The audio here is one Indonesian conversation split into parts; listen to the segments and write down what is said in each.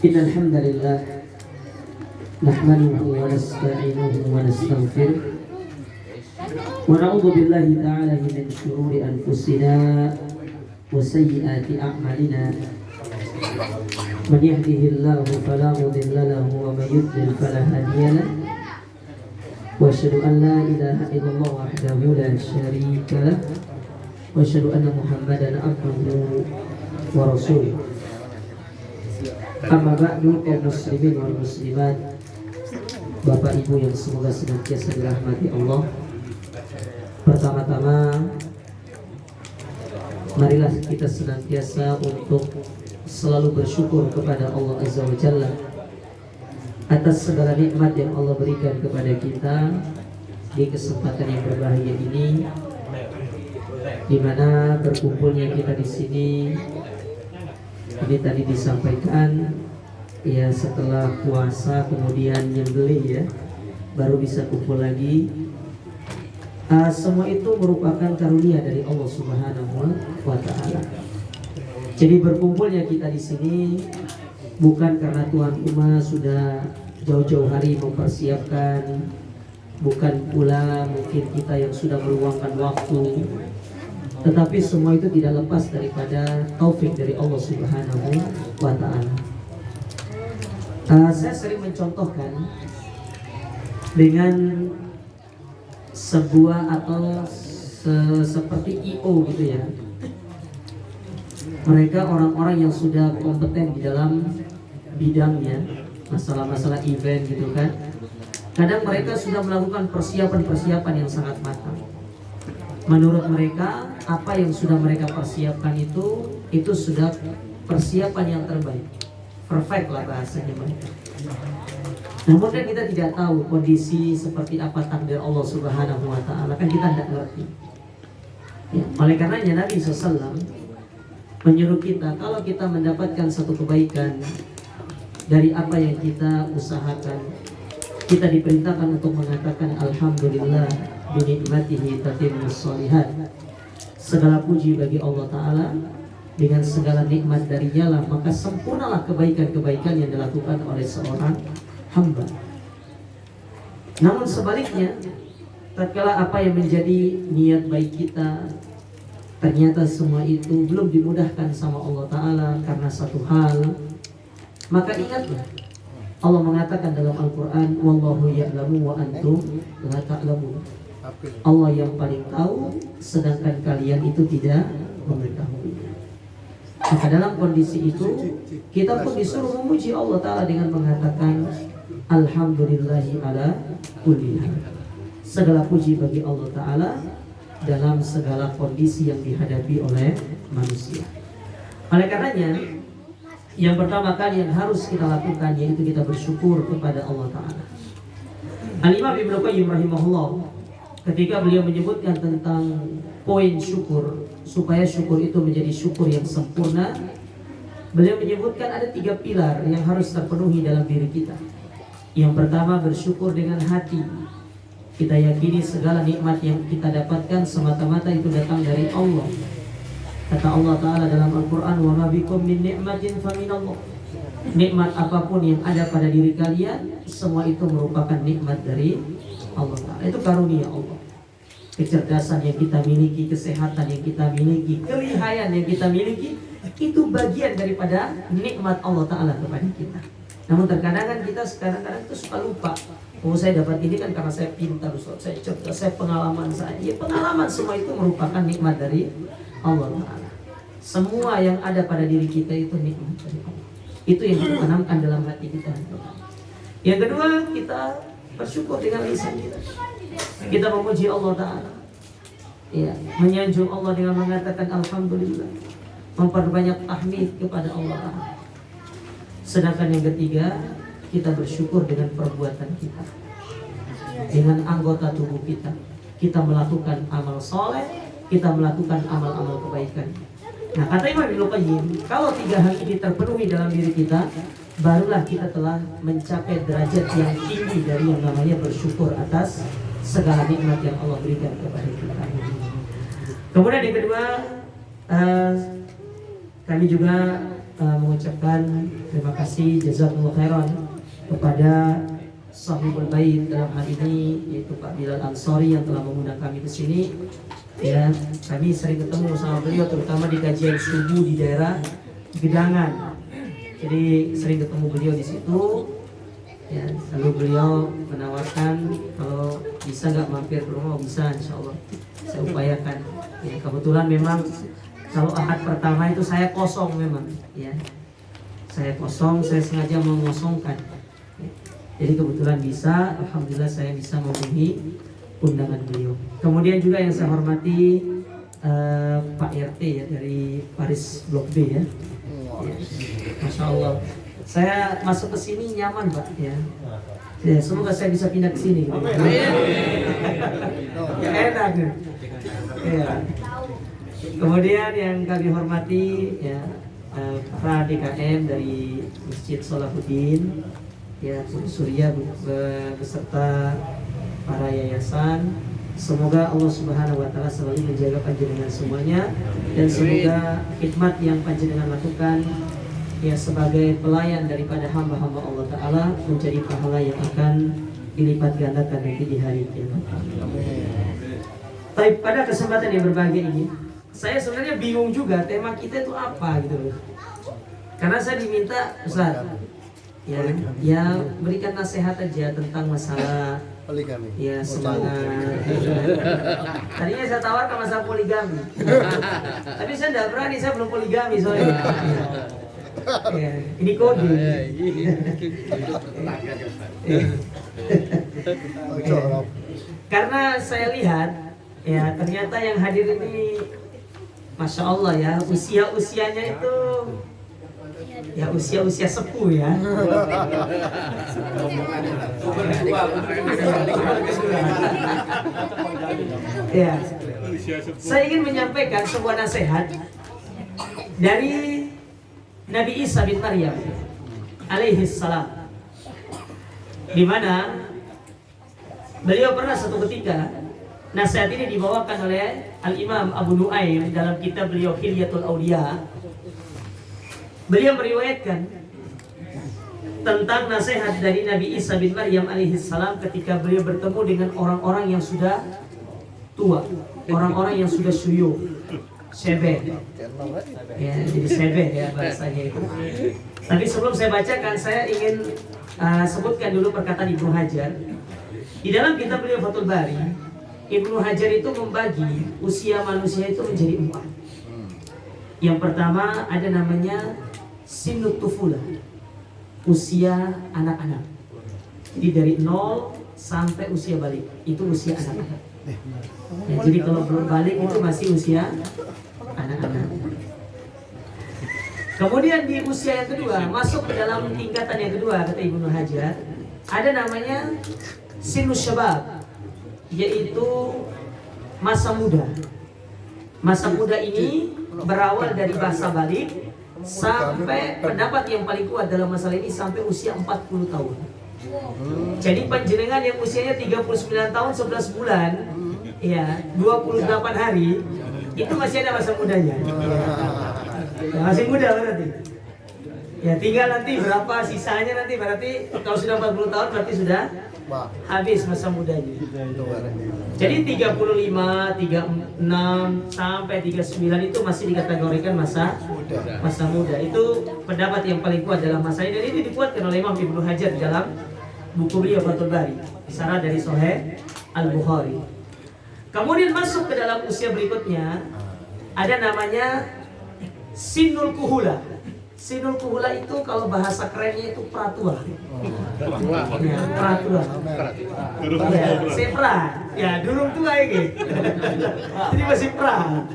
Innal hamdalillah nahmaduhu wa nasta'inuhu wa nastaghfiruh wa na'udzu billahi ta'ala min shururi anfusina wa sayyiati a'malina. Man yahdihillahu fala mudilla lahu wa man yudlil fala hadiya lahu. Wa asyhadu an la ilaha illallah wahdahu la syarika lahu wa asyhadu anna Muhammadan abduhu wa rasuluh. Amma ba'du, kaum muslimin wal muslimat, Bapak Ibu yang semoga senantiasa dirahmati Allah. Pertama-tama, marilah kita senantiasa untuk selalu bersyukur kepada Allah Azza wa Jalla atas segala nikmat yang Allah berikan kepada kita di kesempatan yang berbahagia ini, di mana berkumpulnya kita di sini. Ini tadi disampaikan ya, setelah puasa kemudian nyembelih ya, baru bisa kumpul lagi. Semua itu merupakan karunia dari Allah Subhanahu wa Ta'ala. Jadi berkumpulnya kita di sini bukan karena Tuhan Uma sudah jauh-jauh hari mempersiapkan, bukan pula mungkin kita yang sudah meluangkan waktu, tetapi semua itu tidak lepas daripada taufik dari Allah Subhanahu wa Ta'ala. Saya sering mencontohkan dengan sebuah atau seperti IO gitu ya. Mereka orang-orang yang sudah kompeten di dalam bidangnya, masalah-masalah event gitu kan. Kadang mereka sudah melakukan persiapan-persiapan yang sangat matang. Menurut mereka, apa yang sudah mereka persiapkan itu sudah persiapan yang terbaik, perfect lah bahasanya mereka. Namun kan kita tidak tahu kondisi seperti apa takdir Allah Subhanahu wa Ta'ala, kan kita tidak ngerti ya. Oleh karenanya Nabi SAW menyuruh kita, kalau kita mendapatkan satu kebaikan dari apa yang kita usahakan, kita diperintahkan untuk mengatakan alhamdulillah binikmatihi tatimmus sholihat. Segala puji bagi Allah Ta'ala, dengan segala nikmat darinya lah maka sempurnalah kebaikan-kebaikan yang dilakukan oleh seorang hamba. Namun sebaliknya, tatkala apa yang menjadi niat baik kita ternyata semua itu belum dimudahkan sama Allah Ta'ala karena satu hal, maka ingatlah Allah mengatakan dalam Al-Quran, wallahu ya'lamu wa antum la ta'lamun. Allah yang paling tahu, sedangkan kalian itu tidak mengetahui. Maka dalam kondisi itu, kita pun disuruh memuji Allah Ta'ala dengan mengatakan alhamdulillahi ala kulli hal. Segala puji bagi Allah Ta'ala dalam segala kondisi yang dihadapi oleh manusia. Oleh karenanya, yang pertama kali yang harus kita lakukan yaitu kita bersyukur kepada Allah Ta'ala. Al-Imam Ibnu Qayyim rahimahullah, ketika beliau menyebutkan tentang poin syukur, supaya syukur itu menjadi syukur yang sempurna, beliau menyebutkan ada 3 pilar yang harus terpenuhi dalam diri kita. Yang pertama, bersyukur dengan hati. Kita yakini segala nikmat yang kita dapatkan semata-mata itu datang dari Allah. Kata Allah Ta'ala dalam Al-Quran, wa ma bikum min ni'matin fa minallah. Nikmat apapun yang ada pada diri kalian, semua itu merupakan nikmat dari Allah Ta'ala. Itu karunia Allah. Kecerdasan yang kita miliki, kesehatan yang kita miliki, kelihayan yang kita miliki, itu bagian daripada nikmat Allah Ta'ala kepada kita. Namun terkadang kan kita sekarang-kadang itu suka lupa. Oh, saya dapat ini kan karena saya pintar, saya cerdas, saya pengalaman saya. Ya, pengalaman semua itu merupakan nikmat dari Allah Ta'ala. Semua yang ada pada diri kita itu nikmat dari Allah. Itu yang kita tanamkan dalam hati kita. Yang kedua, kita bersyukur dengan lisan kita. Kita memuji Allah Ta'ala ya, menyanjung Allah dengan mengatakan alhamdulillah, memperbanyak tahmid kepada Allah Ta'ala. Sedangkan yang ketiga, kita bersyukur dengan perbuatan kita, dengan anggota tubuh kita. Kita melakukan amal soleh, kita melakukan amal-amal kebaikan. Nah, kata Imam Ibnu Qayyim, kalau 3 hal ini terpenuhi dalam diri kita, barulah kita telah mencapai derajat yang tinggi dari yang namanya bersyukur atas segala nikmat yang Allah berikan kepada kita. Kemudian yang kedua, kami juga mengucapkan terima kasih jazakumullah khairan kepada sahibul bait dalam hal ini yaitu Pak Bilal Ansori yang telah mengundang kami ke sini. Ya, kami sering ketemu sama beliau terutama di kajian subuh di daerah Gedangan. Jadi sering ketemu beliau di situ. Ya, lalu beliau menawarkan kalau bisa nggak mampir ke rumah, bisa insya Allah saya upayakan. Ya, kebetulan memang kalau ahad pertama itu saya kosong memang, ya saya kosong, saya sengaja mengosongkan. Ya, jadi kebetulan bisa, alhamdulillah saya bisa memenuhi undangan beliau. Kemudian juga yang saya hormati Pak RT ya dari Paris Blok B ya. Ya, Masya Allah. Saya masuk ke sini nyaman Pak ya. Ya, semoga saya bisa pindah ke sini. Gitu. Ya enak. Ya. Kemudian yang kami hormati ya para DKM dari Masjid Salahuddin, ya Surya beserta para yayasan. Semoga Allah Subhanahu wa taala selalu menjaga panjenengan semuanya dan semoga khidmat yang panjenengan lakukan ya sebagai pelayan daripada hamba-hamba Allah taala menjadi pahala yang akan dilipat gandakan nanti di hari kiamat. Tapi pada kesempatan yang berbahagia ini, saya sebenarnya bingung juga tema kita itu apa gitu loh. Karena saya diminta Ustaz ya berikan nasihat aja tentang masalah poligami. Ya semangat. Tadinya saya tawarkan masalah poligami. Tapi saya tidak berani, saya belum poligami soalnya. Ya, ini kode. Karena saya lihat ya ternyata yang hadir ini Masya Allah ya usianya itu ya usia sepuh ya. Ya. Saya ingin menyampaikan sebuah nasihat dari Nabi Isa bin Maryam alaihi salam, di mana beliau pernah satu ketika nasihat ini dibawakan oleh Al-Imam Abu Nuaim dalam kitab beliau Hilyatul Auliya. Beliau meriwayatkan tentang nasihat dari Nabi Isa bin Maryam alaihi salam ketika beliau bertemu dengan orang-orang yang sudah tua, orang-orang yang sudah syuyukh, syebeh. Ya, jadi syebeh ya bahasanya itu. Tapi sebelum saya bacakan, saya ingin sebutkan dulu perkataan Ibnu Hajar. Di dalam kitab beliau Fathul Bari, Ibnu Hajar itu membagi usia manusia itu menjadi 4. Yang pertama ada namanya Sinut Tufulah, usia anak-anak. Jadi dari 0 sampai usia balik, itu usia anak-anak. Ya, jadi kalau belum balik itu masih usia anak-anak. Kemudian di usia yang kedua, masuk ke dalam tingkatan yang kedua, kata Ibnu Hajar, ada namanya Sinus Syabab, yaitu masa muda. Masa muda ini berawal dari bahasa balik sampai pendapat yang paling kuat dalam masalah ini sampai usia 40 tahun. Jadi panjenengan yang usianya 39 tahun 11 bulan ya 28 hari itu masih ada masa mudanya. Ya, masih muda berarti. Ya tinggal nanti berapa sisanya nanti berarti kalau sudah 40 tahun berarti sudah habis masa mudanya. Jadi 35, 36 sampai 39 itu masih dikategorikan masa muda. Itu pendapat yang paling kuat dalam masa ini, dan ini dikuatkan oleh Imam Ibnu Hajar dalam buku beliau Fathul Bari, syarah dari Sahih Al-Bukhari. Kemudian masuk ke dalam usia berikutnya ada namanya Sinul Kuhula. Sinul Kuhula itu kalau bahasa kerennya itu pratua. Ya, pratua. Ya, sepra. Ya, durung tua ini. Jadi masih pra.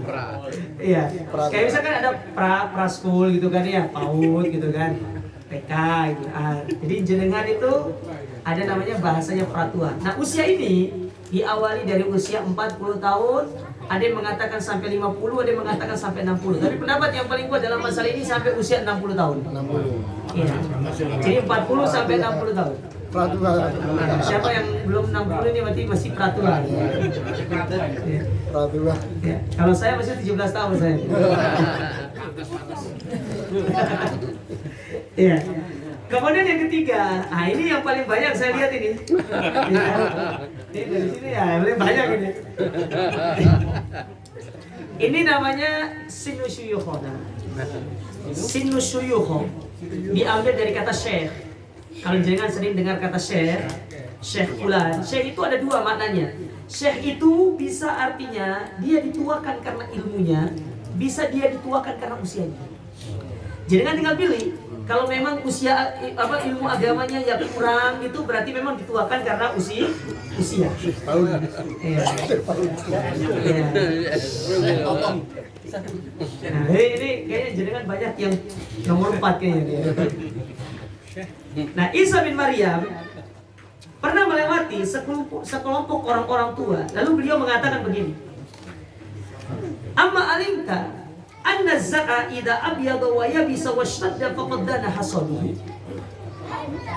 Iya. Kayak misalkan ada praskul gitu kan ya, PAUD gitu kan. TK gitu. Jadi jenengan itu ada namanya bahasanya pratua. Nah, usia ini diawali dari usia 40 tahun, ada yang mengatakan sampai 50, ada yang mengatakan sampai 60. Tapi pendapat yang paling kuat dalam masalah ini sampai usia 60 tahun. 60. Iya. Jadi 40 sampai 60 tahun. Pratua. Nah, siapa yang belum 60 ini berarti masih pratua. Ya. Pratua. Ya. Kalau saya masih 17 tahun saya. Iya. Kemudian yang ketiga, ini yang paling banyak saya lihat ini. Ini dari sini ya, paling banyak ini. Ini namanya sinusyuyukh. Sinusyuyukh diambil dari kata syekh. Kalau jangan sering dengar kata syekh, syekh fulan. Syekh itu ada dua maknanya. Syekh itu bisa artinya dia dituakan karena ilmunya, bisa dia dituakan karena usianya. Jadi kan tinggal pilih. Kalau memang usia ilmu agamanya ya kurang gitu, berarti memang dituakan karena usia. Iya. Nah, ini kayaknya jenengan banyak yang nomor 4 kayaknya dia. Nah, Isa bin Maryam pernah melewati sekelompok orang-orang tua. Lalu beliau mengatakan begini. Amma alimta anna za'a idza abyada wa yabisa wa shadda faqad dana hasaduhu.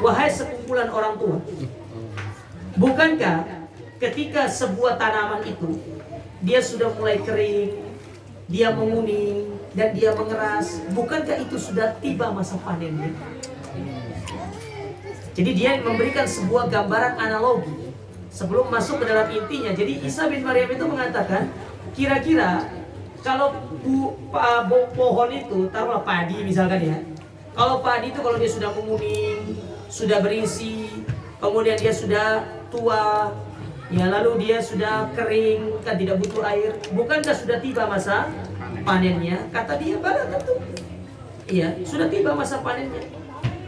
Wahai sekumpulan orang tua, bukankah ketika sebuah tanaman itu dia sudah mulai kering, dia menguning dan dia mengeras, bukankah itu sudah tiba masa panennya? Jadi dia memberikan sebuah gambaran analogi sebelum masuk ke dalam intinya. Jadi Isa bin Maryam itu mengatakan, kira-kira kalau pohon itu, taruhlah padi misalkan ya. Kalau padi itu kalau dia sudah menguning, sudah berisi, kemudian dia sudah tua, ya lalu dia sudah kering, kan tidak butuh air, bukankah sudah tiba masa panennya? Kata dia, bala tentu. Iya, sudah tiba masa panennya.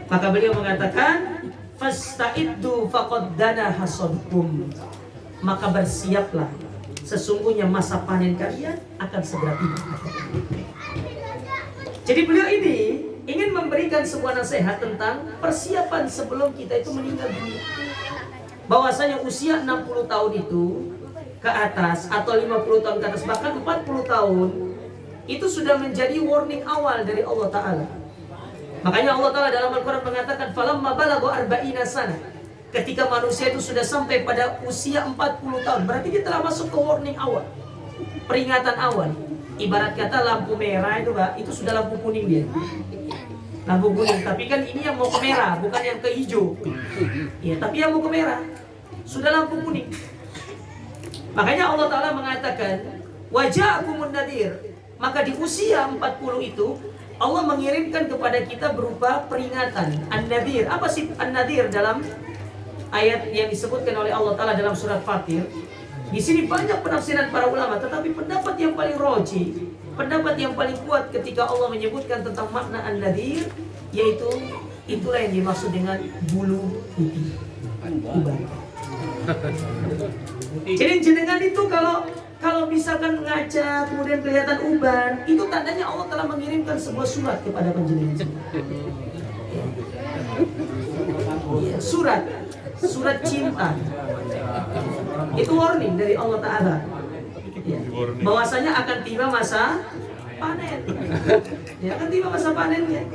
Maka beliau mengatakan, fasta'iddu faqad dana hasadkum. Maka bersiaplah, sesungguhnya masa panen kalian akan segera tiba. Jadi beliau ini ingin memberikan sebuah nasihat tentang persiapan sebelum kita itu meninggal dunia. Bahwasanya usia 60 tahun itu ke atas atau 50 tahun ke atas, bahkan 40 tahun itu sudah menjadi warning awal dari Allah Ta'ala. Makanya Allah Ta'ala dalam Al-Quran mengatakan, falamma balagha arba'ina sana. Ketika manusia itu sudah sampai pada usia 40 tahun, berarti dia telah masuk ke warning awal, peringatan awal. Ibarat kata lampu merah itu, Pak, itu sudah lampu kuning dia. Lampu kuning, tapi kan ini yang mau ke merah, bukan yang ke hijau. Ya, tapi yang mau ke merah sudah lampu kuning. Makanya Allah Ta'ala mengatakan, waja'akumun nadhir. Maka di usia 40 itu Allah mengirimkan kepada kita berupa peringatan. An-nadhir. Apa sih an-nadhir dalam ayat yang disebutkan oleh Allah Ta'ala dalam surat Fatir? Di sini banyak penafsiran para ulama, tetapi pendapat yang paling roji, pendapat yang paling kuat ketika Allah menyebutkan tentang makna an-nadhir, yaitu itulah yang dimaksud dengan bulu putih, uban. Jadi jenengan itu kalau misalkan ngaca kemudian kelihatan uban, itu tandanya Allah telah mengirimkan sebuah surat kepada panjenengan. Ya, surat cinta. Itu warning dari Allah Ta'ala, ya, bahwasanya akan tiba masa panen. Ya, akan tiba masa panennya.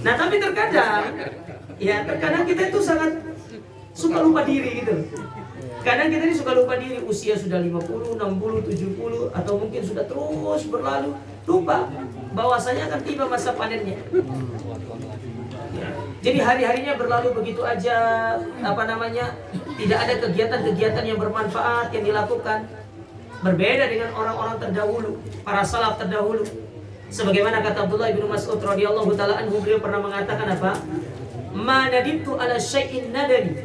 Nah, tapi terkadang kita itu sangat suka lupa diri gitu. Kadang kita ini suka lupa diri, usia sudah 50, 60, 70 atau mungkin sudah terus berlalu, lupa bahwasanya akan tiba masa panennya. Jadi hari-harinya berlalu begitu aja, tidak ada kegiatan-kegiatan yang bermanfaat yang dilakukan. Berbeda dengan orang-orang terdahulu, para salaf terdahulu. Sebagaimana kata Abdullah bin Mas'ud radhiyallahu taala anhu, beliau pernah mengatakan apa? Ma nadimtu ala syai'in nadami.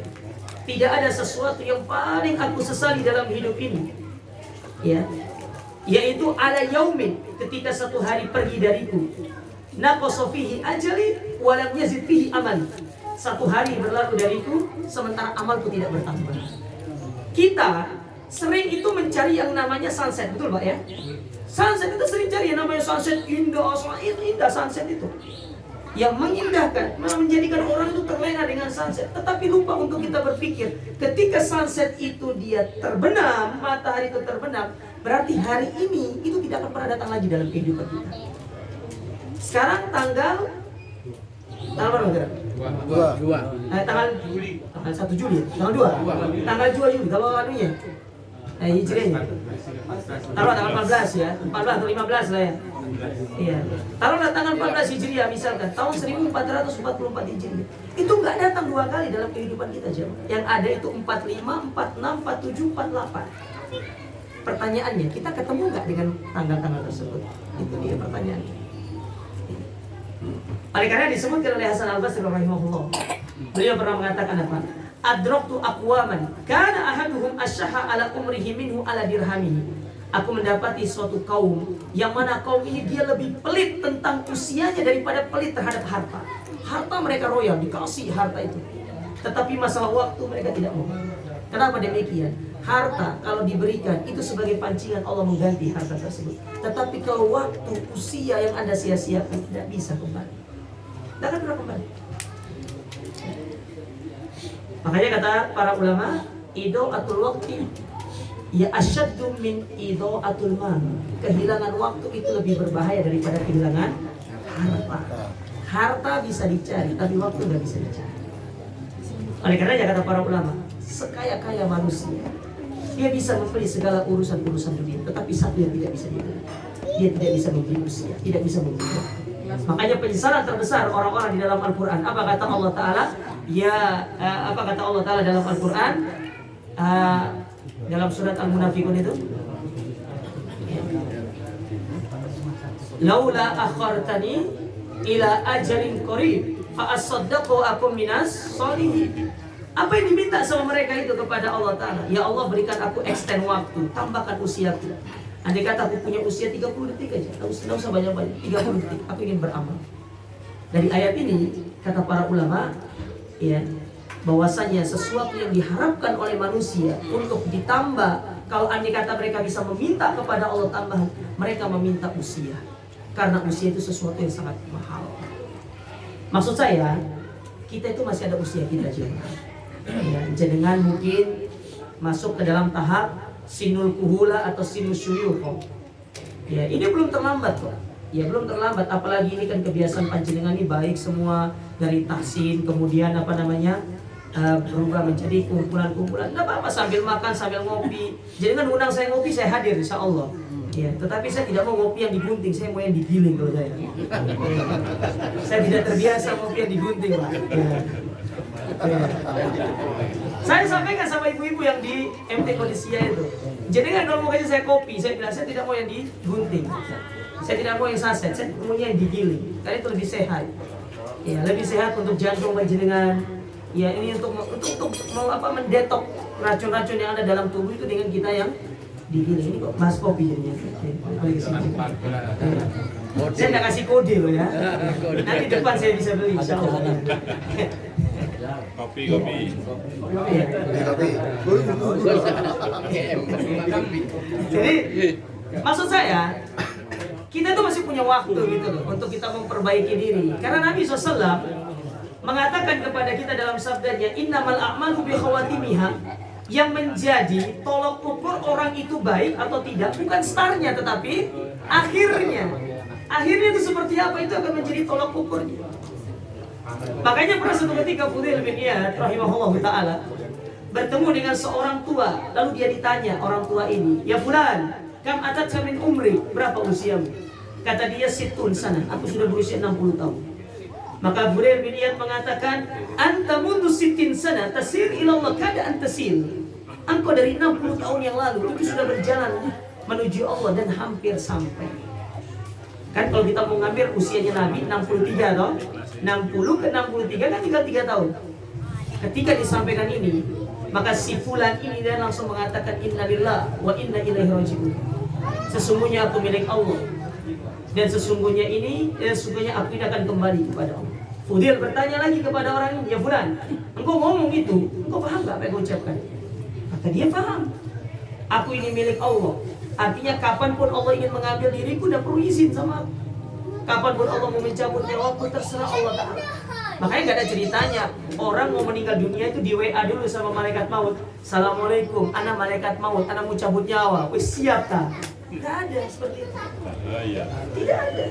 Tidak ada sesuatu yang paling aku sesali dalam hidup ini. Ya. Yaitu ala yaumin, ketika satu hari pergi dariku. Naqasa fihi ajali wa lam yazid fihi amali. Satu hari berlalu dariku sementara amalku tidak bertambah. Kita sering itu mencari yang namanya sunset, betul Pak ya? Sunset itu sering cari yang namanya sunset, indah sunset itu. Yang mengindahkan, menjadikan orang itu terlena dengan sunset. Tetapi lupa untuk kita berpikir, ketika sunset itu dia terbenam, matahari itu terbenam, berarti hari ini itu tidak akan pernah datang lagi dalam kehidupan kita. Sekarang tanggal berapa kira? 2. Tanggal 1 Juli, tanggal 2. Tanggal 2 Juli kalau anunya. Hijriahnya. Taruh tanggal 14 ya, 14 atau 15 lah ya. Iya. Taruhlah tanggal 14 Hijriah misalkan, tahun 1444 Hijriah. Itu nggak datang 2 kali dalam kehidupan kita, jemaah. Yang ada itu 45, 46, 47, 48. Pertanyaannya, kita ketemu nggak dengan tanggal-tanggal tersebut? Itu dia pertanyaannya. Oleh karena disebutkan oleh Hasan Al-Basri rahimahullah, beliau pernah mengatakan apa? Adraktu aqwaman kana ahaduhum asyaha ala umrihi minhu ala dirhamihi. Aku mendapati suatu kaum yang mana kaum ini dia lebih pelit tentang usianya daripada pelit terhadap harta. Harta mereka royal, dikasih harta itu. Tetapi masalah waktu mereka tidak mau. Kenapa demikian? Harta kalau diberikan itu sebagai pancingan Allah mengganti harta tersebut. Tetapi kalau waktu, usia yang Anda sia-siakan tidak bisa kembali. Tidak akan pernah kembali. Makanya kata para ulama, idha'atul waqti ya asyaddu min idha'atul mal. Kehilangan waktu itu lebih berbahaya daripada kehilangan harta. Harta bisa dicari, tapi waktu nggak bisa dicari. Oleh karenanya kata para ulama, sekaya-kaya manusia, dia bisa membeli segala urusan-urusan dunia, tetapi satu yang tidak bisa dibeli, dia tidak bisa membeli usia, tidak bisa membeli waktu. Makanya penyesalan terbesar orang-orang di dalam Al-Quran. Apa kata Allah Ta'ala? Apa kata Allah Ta'ala dalam Al-Quran? Dalam surat Al-Munafiqun itu, laula akhartani ila ajalin qarib fa asaddaqu akum minas sholihin. Apa yang diminta sama mereka itu kepada Allah Ta'ala? Ya Allah, berikan aku extend waktu, tambahkan usiaku. Andai kata aku punya usia 30 detik aja, tidak usah banyak-banyak, 30 detik, aku ingin beramal. Dari ayat ini, kata para ulama, ya, bahwasanya sesuatu yang diharapkan oleh manusia untuk ditambah, kalau andai kata mereka bisa meminta kepada Allah tambahan, mereka meminta usia. Karena usia itu sesuatu yang sangat mahal. Maksud saya, kita itu masih ada usia kita juga. Ya, jenengan mungkin masuk ke dalam tahap sinul kuhula atau sinul syuyukh. Ya, ini belum terlambat kok. Ya, belum terlambat, apalagi ini kan kebiasaan panjenengan ini baik semua dari tahsin, kemudian berubah menjadi kumpulan-kumpulan. Enggak apa-apa, sambil makan, sambil ngopi. Jenengan undang saya ngopi, saya hadir insyaallah. Ya, tetapi saya tidak mau ngopi yang digunting, saya mau yang digiling kalau saya. Saya tidak terbiasa ngopi yang digunting, Pak. Ya. Saya sampaikan sama ibu-ibu yang di MT Kodisia itu. Jadi kan kalau mau kasih saya kopi, saya bilang saya tidak mau yang digunting. Saya tidak mau yang saset, saya maunya yang digiling. Karena itu lebih sehat. Ya, lebih sehat untuk jantung panjenengan. Ya, ini untuk mendetok racun-racun yang ada dalam tubuh itu dengan kita yang digiling. Ini kok mas kopi jadinya. Saya tidak kasih kode loh ya. Nanti depan saya bisa beli insyaallah. Kopi. Jadi maksud saya, kita tuh masih punya waktu gitu loh untuk kita memperbaiki diri. Karena Nabi SAW mengatakan kepada kita dalam sabdanya, innamal a'malu bi khawatimiha, yang menjadi tolok ukur orang itu baik atau tidak bukan startnya tetapi akhirnya. Akhirnya itu seperti apa, itu akan menjadi tolok ukurnya. Makanya pernah suatu ketika Fudail bin Iyad rahimahullah ta'ala bertemu dengan seorang tua. Lalu dia ditanya orang tua ini, ya fulan, kam atatka min umri, berapa usiamu? Kata dia situn sana, aku sudah berusia 60 tahun. Maka Fudail bin Iyad mengatakan, anta mundu sittin sana tasir ilallah kada antasil. Engkau dari 60 tahun yang lalu itu sudah berjalan menuju Allah dan hampir sampai. Kan kalau kita mau ngambil usianya Nabi 63 toh, 60 ke 63 kan tinggal 3 tahun. Ketika disampaikan ini, maka si fulan ini dia langsung mengatakan innalillah wa inna ilaihi raji'un. Sesungguhnya aku milik Allah dan sesungguhnya aku ini akan kembali kepada Allah. Fudail bertanya lagi kepada orang ini, ya fulan, engkau ngomong itu, engkau paham enggak apa yang kau ucapkan? Kata dia paham. Aku ini milik Allah. Artinya kapanpun Allah ingin mengambil diriku, tidak perlu izin sama aku. Kapanpun Allah mau mencabut nyawaku, terserah Allah Ta'ala. Makanya gak ada ceritanya orang mau meninggal dunia itu di WA dulu sama malaikat maut. Assalamualaikum, ana malaikat maut, ana mau cabut nyawa. Wih, siap tak? Tidak ada seperti itu. Tidak ada.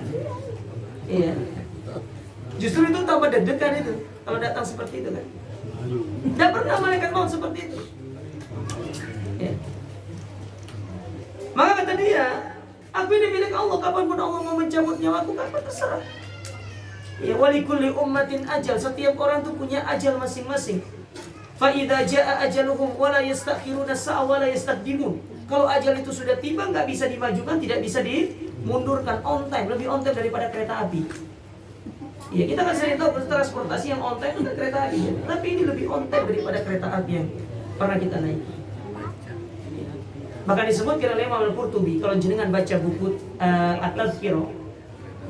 Iya. Justru itu tambah deg-degan itu kalau datang seperti itu kan. Tidak pernah malaikat maut seperti itu. Ya. Maka kata dia, aku ini milik Allah, kapanpun Allah mau mencabut nyawaku, kapan terserah. Ya, walikulli ummatin ajal, setiap orang tuh punya ajal masing-masing. Fa idza jaa ajaluhum wala yastakhiruna sa'a wala yastaqdimun. Kalau ajal itu sudah tiba, nggak bisa dimajukan, tidak bisa dimundurkan, on time, lebih on time daripada kereta api. Ya, kita kan sering tahu transportasi yang on time itu kereta api, ya. Tapi ini lebih on time daripada kereta api yang pernah kita naik. Maka disebutkan oleh Imam Al-Qurtubi, kalau jenengan baca buku At-Tazkirah,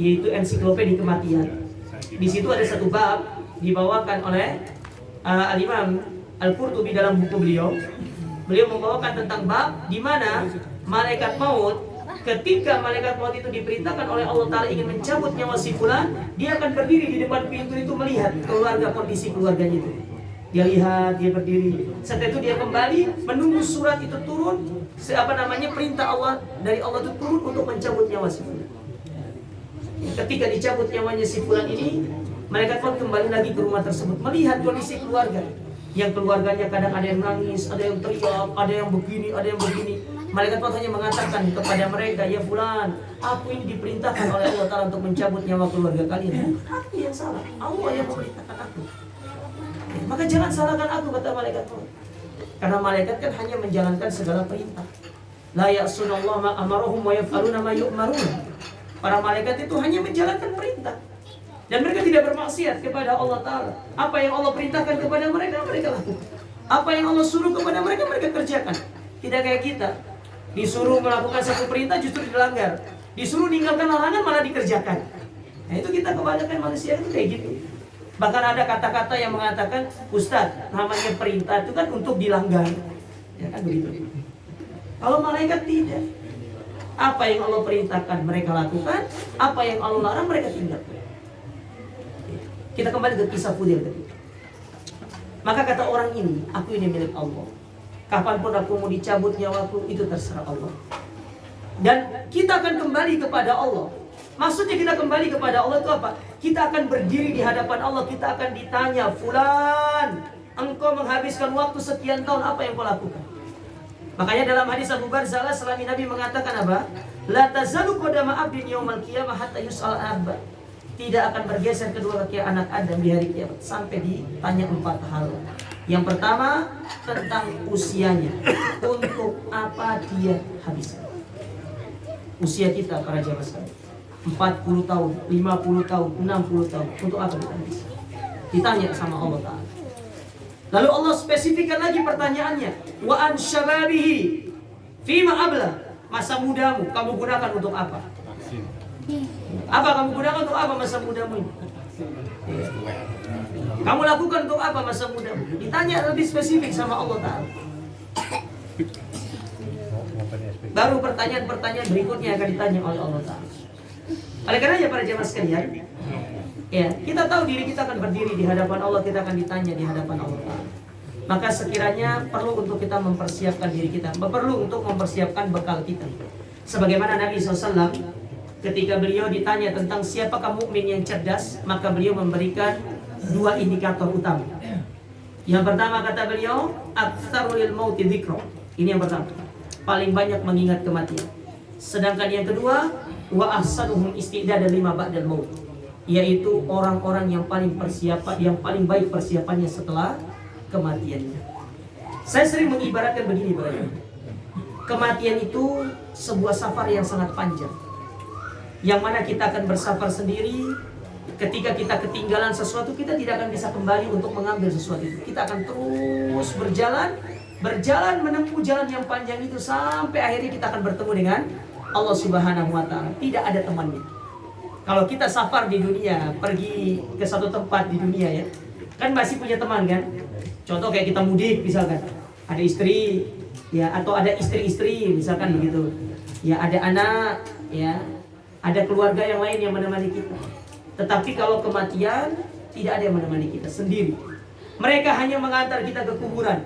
yaitu ensiklopedia kematian. Di situ ada satu bab dibawakan oleh Al-Imam Al-Qurtubi dalam buku beliau. Beliau membawakan tentang bab di mana malaikat maut, ketika malaikat maut itu diperintahkan oleh Allah Ta'ala ingin mencabut nyawa si fulan, dia akan berdiri di depan pintu itu melihat keluarga, kondisi keluarganya itu. Dia lihat, dia berdiri. Setelah itu dia kembali menunggu surat itu turun, perintah Allah dari Allah itu turun untuk mencabut nyawa si fulan. Ketika dicabut nyawanya si fulan ini, malaikat maut kembali lagi ke rumah tersebut, melihat kondisi keluarga. Yang keluarganya kadang ada yang nangis, ada yang teriak, ada yang begini, ada yang begini. Malaikat maut hanya mengatakan kepada mereka, ya fulan, aku ini diperintahkan oleh Allah Ta'ala untuk mencabut nyawa keluarga kalian. Aku yang salah, Allah yang memerintahkan aku. Maka jangan salahkan aku, kata malaikat maut. Karena malaikat kan hanya menjalankan segala perintah. La ya'sunallaha ma amarahum wa yaf'aluna ma yu'marun. Para malaikat itu hanya menjalankan perintah. Dan mereka tidak bermaksiat kepada Allah Ta'ala. Apa yang Allah perintahkan kepada mereka, mereka lakukan. Apa yang Allah suruh kepada mereka, mereka kerjakan. Tidak kayak kita, disuruh melakukan satu perintah justru dilanggar, disuruh ninggalkan larangan malah dikerjakan. Nah itu kita kebanyakan manusia itu kayak gitu. Bahkan ada kata-kata yang mengatakan, Ustadz, namanya perintah itu kan untuk dilanggar. Ya kan begitu. Kalau malaikat tidak. Apa yang Allah perintahkan mereka lakukan, apa yang Allah larang mereka tinggalkan. Kita kembali ke kisah Fudail tadi. Maka kata orang ini, aku ini milik Allah. Kapanpun aku mau dicabut nyawaku, itu terserah Allah. Dan kita akan kembali kepada Allah. Maksudnya kita kembali kepada Allah itu apa? Kita akan berdiri di hadapan Allah, kita akan ditanya, fulan, engkau menghabiskan waktu sekian tahun, apa yang kau lakukan? Makanya dalam hadis Abu Barzah Al-Aslami Nabi mengatakan apa? La tazalu qadama abdin yaumal qiyamah hatta yus'al abba. Tidak akan bergeser kedua kaki anak Adam di hari kiamat sampai ditanya 4 hal. Yang pertama tentang usianya. Untuk apa dia habiskan? Usia kita para jamaah sekalian. 40 tahun, 50 tahun, 60 tahun. Untuk apa kita habiskan? Ditanya sama Allah Ta'ala. Lalu Allah spesifikkan lagi pertanyaannya. Wa an syababihi fima abla. Masa mudamu kamu gunakan untuk apa? Apa kamu gunakan untuk apa masa mudamu ini? Kamu lakukan untuk apa masa mudamu? Ditanya lebih spesifik sama Allah Ta'ala. Baru pertanyaan-pertanyaan berikutnya akan ditanya oleh Allah Ta'ala. Oleh karenanya para jemaah sekalian, ya, kita tahu diri kita akan berdiri di hadapan Allah, kita akan ditanya di hadapan Allah Ta'ala. Maka sekiranya perlu untuk kita mempersiapkan diri kita, perlu untuk mempersiapkan bekal kita. Sebagaimana Nabi SAW ketika beliau ditanya tentang siapakah mukmin yang cerdas, maka beliau memberikan 2 indikator utama. Yang pertama kata beliau, aktsarul mauti dzikra. Ini yang pertama, paling banyak mengingat kematian. Sedangkan yang kedua, wa ahsanuhum istidadan lima ba'dal maut, yaitu orang-orang yang paling baik persiapannya setelah kematiannya. Saya sering mengibaratkan begini, brother. Kematian itu sebuah safar yang sangat panjang, yang mana kita akan bersafar sendiri. Ketika kita ketinggalan sesuatu, kita tidak akan bisa kembali untuk mengambil sesuatu itu. Kita akan terus berjalan menempuh jalan yang panjang itu sampai akhirnya kita akan bertemu dengan Allah Subhanahu wa Ta'ala. Tidak ada temannya. Kalau kita safar di dunia, pergi ke satu tempat di dunia, ya, kan masih punya teman kan? Contoh kayak kita mudik misalkan, ada istri, ya, atau ada istri-istri misalkan begitu. Ya, ada anak, ya, ada keluarga yang lain yang menemani kita. Tetapi kalau kematian, tidak ada yang menemani kita, sendiri. Mereka hanya mengantar kita ke kuburan.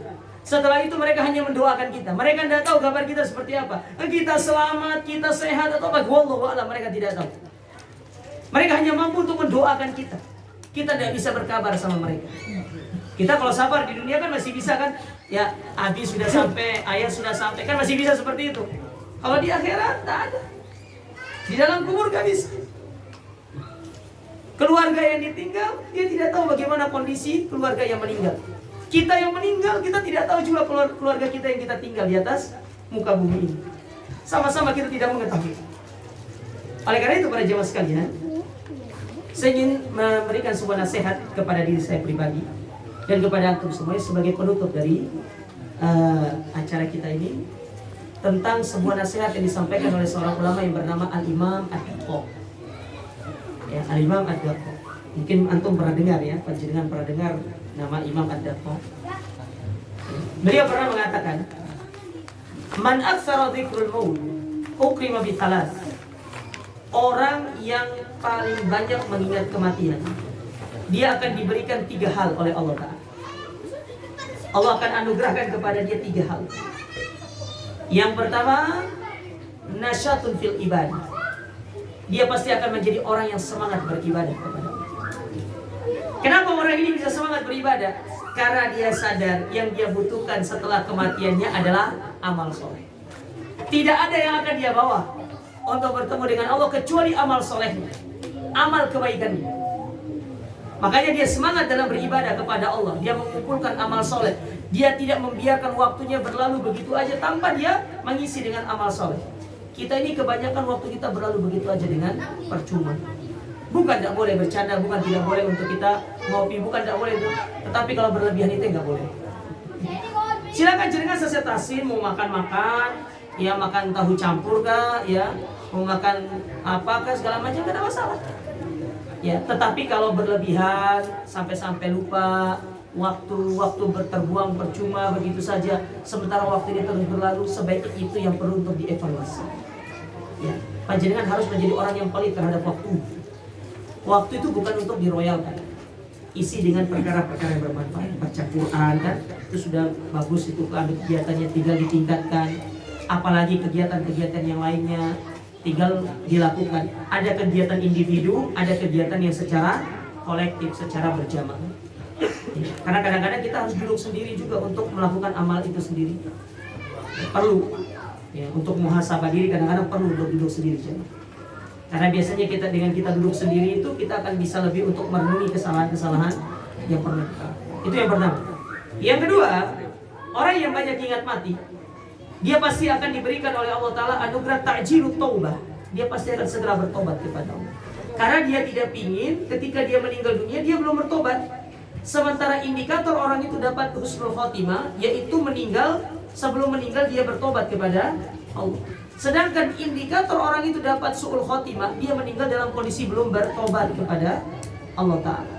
Setelah itu mereka hanya mendoakan kita. Mereka tidak tahu kabar kita seperti apa. Kita selamat, kita sehat atau apa. Wallahu a'lam, mereka tidak tahu. Mereka hanya mampu untuk mendoakan kita. Kita tidak bisa berkabar sama mereka. Kita kalau sabar di dunia kan masih bisa kan. Ya, Abi sudah sampai, ayah sudah sampai, kan masih bisa seperti itu. Kalau di akhirat tak ada. Di dalam kubur gak bisa. Keluarga yang ditinggal, dia tidak tahu bagaimana kondisi keluarga yang meninggal. Kita yang meninggal, kita tidak tahu juga keluarga kita yang kita tinggal di atas muka bumi ini. Sama-sama kita tidak mengetahui. Oleh karena itu para jemaah sekalian, saya ingin memberikan sebuah nasihat kepada diri saya pribadi dan kepada antum semuanya sebagai penutup dari acara kita ini, tentang sebuah nasihat yang disampaikan oleh seorang ulama yang bernama Al-Imam Ad-Daqqaq. Ya, Al-Imam Ad-Daqqaq. Mungkin antum pernah dengar ya, panjenengan pernah dengar nama Imam Ad-Daqqaq. Beliau pernah mengatakan, "Man aktsara dzikrul maut, ukrima bi thalath." Orang yang paling banyak mengingat kematian, dia akan diberikan 3 hal oleh Allah Ta'ala. Allah akan anugerahkan kepada dia 3 hal. Yang pertama, nasyatun fil ibadah. Dia pasti akan menjadi orang yang semangat beribadah kepada Allah. Kenapa orang ini bisa semangat beribadah? Karena dia sadar yang dia butuhkan setelah kematiannya adalah amal soleh. Tidak ada yang akan dia bawa untuk bertemu dengan Allah kecuali amal solehnya, amal kebaikannya. Makanya dia semangat dalam beribadah kepada Allah. Dia mengumpulkan amal soleh. Dia tidak membiarkan waktunya berlalu begitu aja tanpa dia mengisi dengan amal soleh. Kita ini kebanyakan waktu kita berlalu begitu aja dengan percuma. Bukan tidak boleh bercanda, bukan tidak boleh untuk kita ngopi, bukan tidak boleh itu. Tetapi kalau berlebihan itu nggak boleh. Silakan jenengan sesetasin, mau makan-makan, ya makan tahu campur kah, ya mau makan apakah segala macam, tidak ada masalah. Ya, tetapi kalau berlebihan sampai lupa waktu terbuang percuma begitu saja, sementara waktu ini terus berlalu, sebaiknya itu yang perlu untuk dievaluasi. Ya, panjenengan harus menjadi orang yang pelit terhadap waktu. Waktu itu bukan untuk diroyalkan. Isi dengan perkara-perkara yang bermanfaat. Baca Quran kan, itu sudah bagus, itu ada kegiatannya tinggal ditingkatkan. Apalagi kegiatan-kegiatan yang lainnya tinggal dilakukan. Ada kegiatan individu, ada kegiatan yang secara kolektif, secara berjamaah. Karena kadang-kadang kita harus duduk sendiri juga untuk melakukan amal itu sendiri. Perlu ya, untuk muhasabah diri kadang-kadang perlu untuk duduk sendiri. Karena biasanya dengan kita duduk sendiri itu kita akan bisa lebih untuk merenungi kesalahan-kesalahan yang pernah kita. Itu yang pertama. Yang kedua, orang yang banyak ingat mati, dia pasti akan diberikan oleh Allah Ta'ala anugerah ta'jilut taubah. Dia pasti akan segera bertobat kepada Allah. Karena dia tidak ingin ketika dia meninggal dunia dia belum bertobat. Sementara indikator orang itu dapat husnul khotimah, yaitu sebelum meninggal dia bertobat kepada Allah. Sedangkan indikator orang itu dapat su'ul khotimah, dia meninggal dalam kondisi belum bertobat kepada Allah Ta'ala.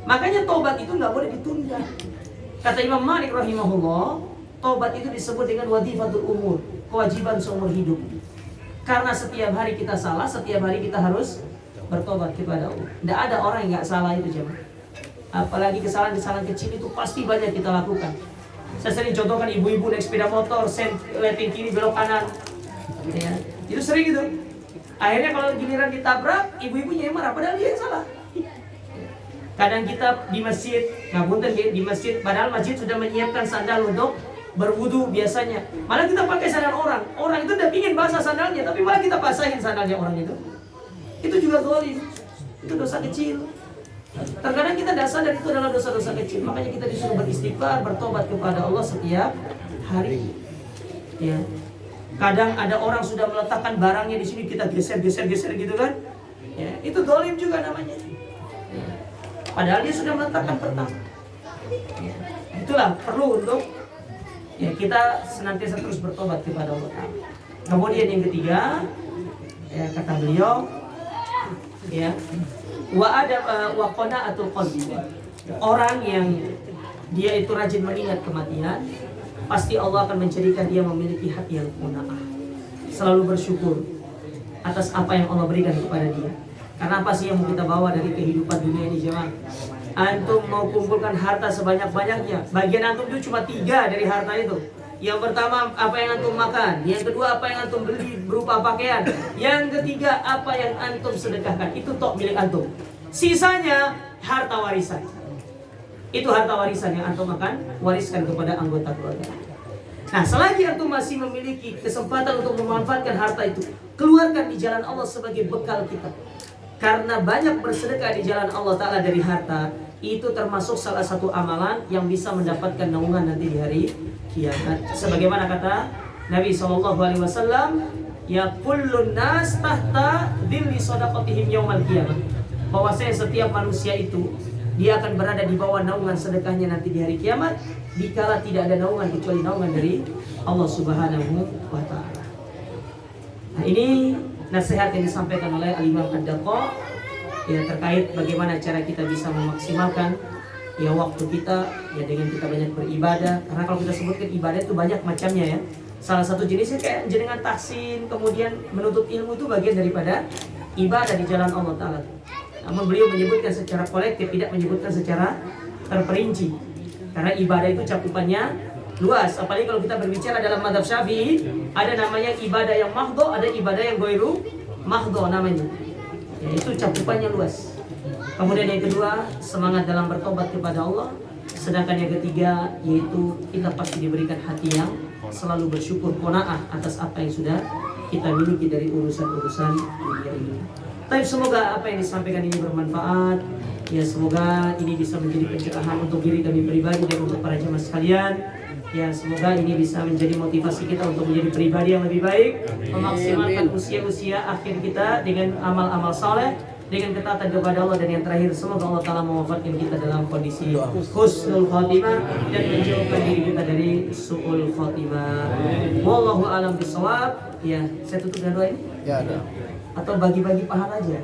Makanya tobat itu nggak boleh ditunda. Kata Imam Malik rahimahullah, tobat itu disebut dengan wadifatul umur, kewajiban seumur hidup. Karena setiap hari kita salah, setiap hari kita harus bertobat kepada Allah. Tidak ada orang yang nggak salah itu, jemaah. Apalagi kesalahan-kesalahan kecil itu pasti banyak kita lakukan. Saya sering contohkan ibu-ibu naik sepeda motor, liatin kiri belok kanan, ya, itu sering gitu. Akhirnya kalau giliran ditabrak, ibu-ibunya yang marah, padahal dia yang salah. Kadang kita di masjid, di masjid, padahal masjid sudah menyiapkan sandal untuk berwudu biasanya. Malah kita pakai sandal orang. Orang itu udah pingin basah sandalnya, tapi malah kita basahin sandalnya orang itu. Itu juga zalim. Itu dosa kecil. Terkadang kita tidak sadar itu adalah dosa-dosa kecil. Makanya kita disuruh beristighfar, bertobat kepada Allah setiap hari. Ya. Kadang ada orang sudah meletakkan barangnya di sini, kita geser gitu kan. Ya, itu zalim juga namanya. Ya. Padahal dia sudah meletakkan pertama. Ya. Itulah perlu untuk ya, kita senantiasa terus bertobat kepada Allah. Kemudian yang ketiga, ya, kata beliau, ya, wa qana'atul qalbi. Orang yang dia itu rajin mengingat kematian, pasti Allah akan menjadikan dia memiliki hati yang qanaah, selalu bersyukur atas apa yang Allah berikan kepada dia. Karena apa sih yang mau kita bawa dari kehidupan dunia ini, jemaah? Antum mau kumpulkan harta sebanyak-banyaknya, bagian antum itu cuma 3 dari harta itu. Yang pertama, apa yang antum makan. Yang kedua, apa yang antum beli berupa pakaian. Yang ketiga, apa yang antum sedekahkan. Itu tok milik antum. Sisanya harta warisan. Itu harta warisan yang antum akan wariskan kepada anggota keluarga. Nah, selagi antum masih memiliki kesempatan untuk memanfaatkan harta itu, keluarkan di jalan Allah sebagai bekal kita. Karena banyak bersedekah di jalan Allah Ta'ala dari harta, itu termasuk salah satu amalan yang bisa mendapatkan naungan nanti di hari kiamat. Sebagaimana kata Nabi SAW, ya kullun nas tahta dhilli shadaqatihim yaumal qiyamah. Bahwasanya setiap manusia itu dia akan berada di bawah naungan sedekahnya nanti di hari kiamat, dikala tidak ada naungan kecuali naungan dari Allah Subhanahu wa taala. Nah, ini nasihat yang disampaikan oleh Al-Imam Ad-Daqqa ya, terkait bagaimana cara kita bisa memaksimalkan ya waktu kita ya dengan kita banyak beribadah. Karena kalau kita sebutkan ibadah itu banyak macamnya ya. Salah satu jenisnya kayak jenengan tahsin, kemudian menuntut ilmu, itu bagian daripada ibadah di jalan Allah Ta'ala. Namun beliau menyebutkan secara kolektif, tidak menyebutkan secara terperinci. Karena ibadah itu cakupannya luas. Apalagi kalau kita berbicara dalam mazhab Syafi'i, ada namanya ibadah yang mahdho, ada ibadah yang ghairu mahdho namanya. Ya, itu cakupannya luas. Kemudian yang kedua, semangat dalam bertobat kepada Allah. Sedangkan yang ketiga, yaitu kita pasti diberikan hati yang selalu bersyukur, qanaah atas apa yang sudah kita miliki dari urusan-urusan dunia ini. Tapi semoga apa yang disampaikan ini bermanfaat. Ya, semoga ini bisa menjadi pencerahan untuk diri kami pribadi dan untuk para jemaah sekalian. Ya, semoga ini bisa menjadi motivasi kita untuk menjadi pribadi yang lebih baik, memaksimalkan usia-usia akhir kita dengan amal-amal saleh, dengan ketaatan kepada Allah, dan yang terakhir semoga Allah Ta'ala mewafatkan kita dalam kondisi husnul khotimah dan menjauhkan diri kita dari su'ul khotimah. Wallahu a'lam bishawab. Ya, saya tutup dengan doa ini. Ya, ada. Atau bagi-bagi pahala aja.